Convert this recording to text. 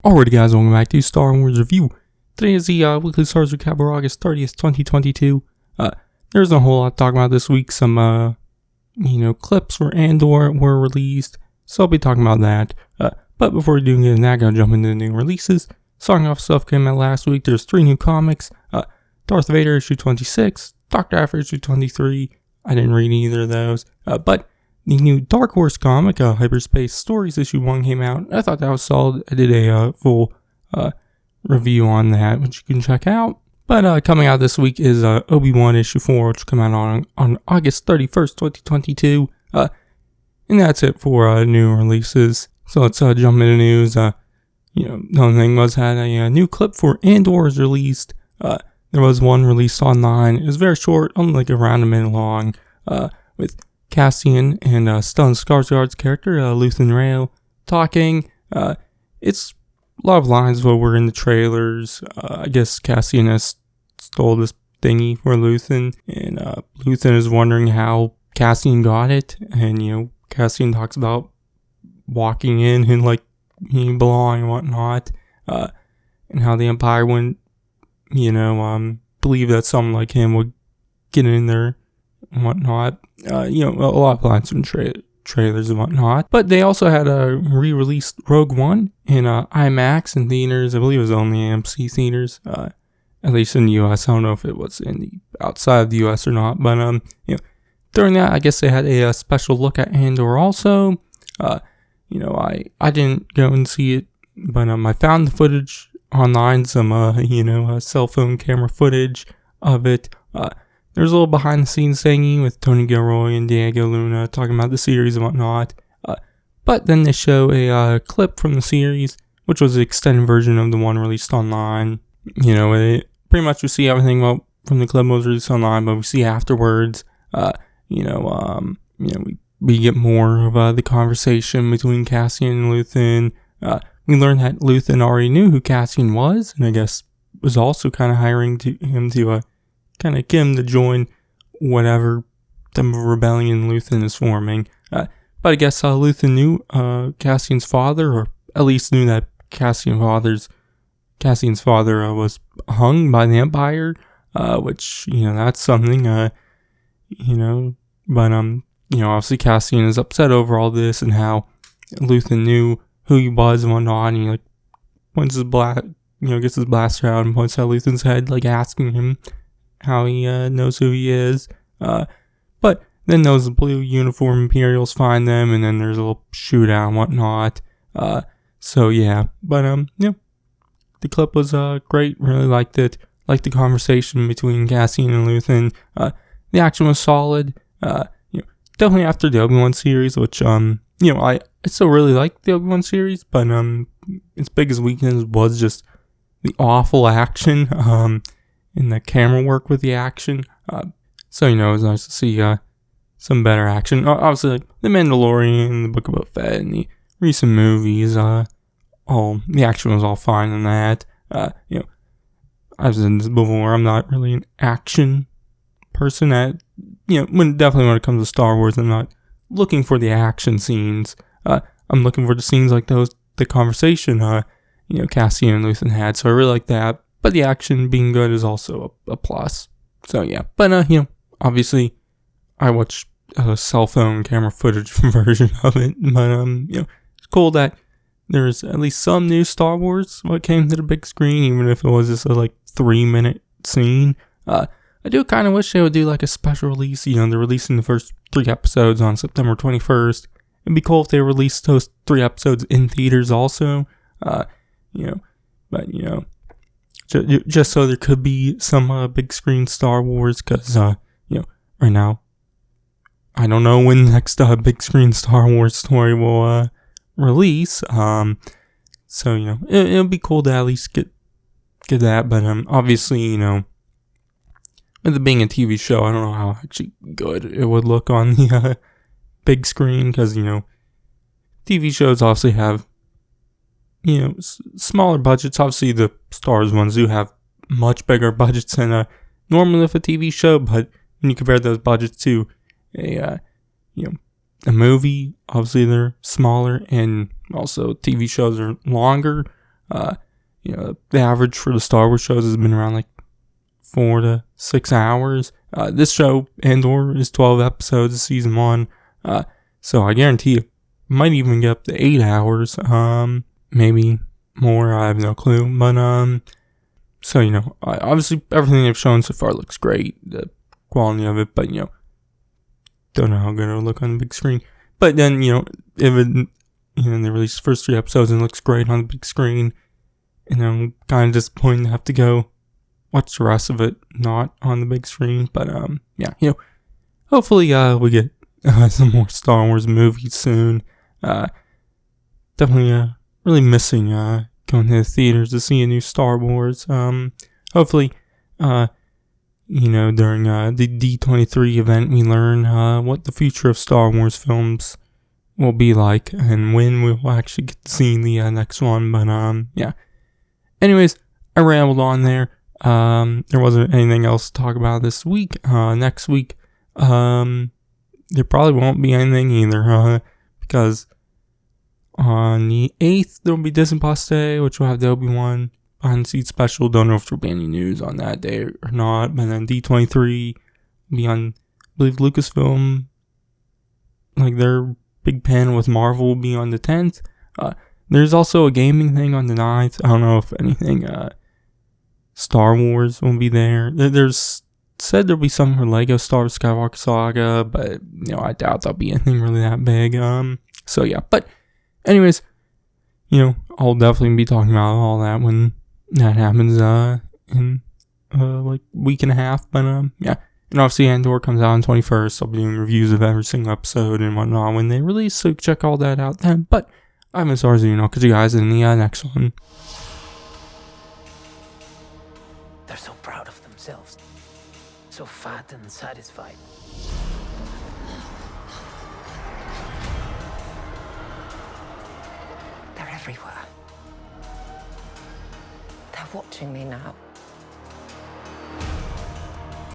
Alrighty guys, welcome back to Star Wars Review. Today is the weekly Star Wars recap for August 30th, 2022. There's a whole lot to talk about this week. Some, clips for Andor were released, so I'll be talking about that. But before we do get into that, I'm going to jump into the new releases. Starting off stuff came out last week. There's 3 new comics. Darth Vader issue 26, Dr. Aphra issue 23. I didn't read either of those. But the new Dark Horse comic, Hyperspace Stories issue 1 came out. I thought that was solid. I did a full review on that, which you can check out. But coming out this week is Obi-Wan issue 4, which will come out on August 31st, 2022. And that's it for new releases. So let's jump into news. The only thing was that a new clip for Andor was released. There was one released online. It was very short, only like around a minute long, with Cassian and Stellan Skarsgård's character, Luthen Rael, talking. It's a lot of lines of what were in the trailers. I guess Cassian has stole this thingy for Luthen, and Luthen is wondering how Cassian got it, and Cassian talks about walking in and like he belong and whatnot, and how the Empire wouldn't, believe that someone like him would get in there and whatnot. A lot of lines from trailers and whatnot. But they also had a re-released Rogue One in IMAX in theaters. I believe it was only AMC theaters, at least in the US. I don't know if it was in the outside of the US or not. But during that, I guess they had a special look at Andor also. I didn't go and see it, but I found the footage online, some cell phone camera footage of it. There's a little behind the scenes thingy with Tony Gilroy and Diego Luna talking about the series and whatnot. But then they show a clip from the series, which was the extended version of the one released online. Pretty much we see everything from the clip was released online, but we see afterwards, we get more of the conversation between Cassian and Luthen. We learned that Luthen already knew who Cassian was, and I guess was also kind of hiring him to kind of get him to join whatever type of rebellion Luthen is forming. But I guess Luthen knew Cassian's father, or at least knew that Cassian's father was hung by the Empire, which, that's something, but, obviously Cassian is upset over all this and how Luthen knew who he was and whatnot, and he, points his gets his blaster out and points at Luthen's head, asking him how he knows who he is. But then those blue uniform Imperials find them, and then there's a little shootout and whatnot. So yeah, but the clip was great. Really liked it. Liked the conversation between Cassian and Luthen. The action was solid. Definitely after the Obi-Wan series, which I still really like the Obi-Wan series, but its biggest weakness was just the awful action. And the camera work with the action. So it was nice to see some better action. Obviously, The Mandalorian, The Book of Boba Fett, and the recent movies, the action was all fine in that. I've said this before, I'm not really an action person. Definitely when it comes to Star Wars, I'm not looking for the action scenes. I'm looking for the scenes like those, the conversation, Cassian and Luthen had. So I really like that. But the action being good is also a plus. So yeah. But obviously I watched a cell phone camera footage version of it. But it's cool that there's at least some new Star Wars what came to the big screen, even if it was just a 3-minute scene. I do kind of wish they would do a special release. They're releasing the first 3 episodes on September 21st. It'd be cool if they released those 3 episodes in theaters also. Just so there could be some big screen Star Wars, because right now I don't know when the next big screen Star Wars story will release. So it'll be cool to at least get that. But obviously with it being a TV show, I don't know how actually good it would look on the big screen, because TV shows obviously have smaller budgets. Obviously, the Star Wars ones do have much bigger budgets than normally with a TV show. But when you compare those budgets to a movie, obviously they're smaller, and also TV shows are longer. The average for the Star Wars shows has been around like 4 to 6 hours. This show, Andor, is 12 episodes of season 1. So I guarantee you, might even get up to 8 hours. Maybe more, I have no clue. But, so, obviously everything they've shown so far looks great. The quality of it, but, don't know how good it'll look on the big screen. But then, if it, they released the first 3 episodes and it looks great on the big screen, and I'm kind of disappointed to have to go watch the rest of it not on the big screen. But, hopefully, we get some more Star Wars movies soon. Definitely, really missing, going to the theaters to see a new Star Wars. Hopefully, during the D23 event, we learn what the future of Star Wars films will be like and when we'll actually get to see the next one. But, Anyways, I rambled on there. There wasn't anything else to talk about this week. Next week, there probably won't be anything either, because on the 8th, there'll be Disney Plus Day, which will have the Obi-Wan behind the scenes special. Don't know if there'll be any news on that day or not. But then D23 will be on, I believe, Lucasfilm. Like their big panel with Marvel will be on the 10th. There's also a gaming thing on the 9th. I don't know if anything Star Wars will be there. There's said there'll be something for Lego Star Wars Skywalker Saga, but I doubt there'll be anything really that big. So yeah, but anyways, I'll definitely be talking about all that when that happens in like week and a half. But yeah, and obviously Andor comes out on 21st. I'll be doing reviews of every single episode and whatnot when they release, so check all that out then. But I'm as Arzu, and I'll catch you guys in the next one. They're so proud of themselves, so fat and satisfied. They're everywhere. They're watching me now.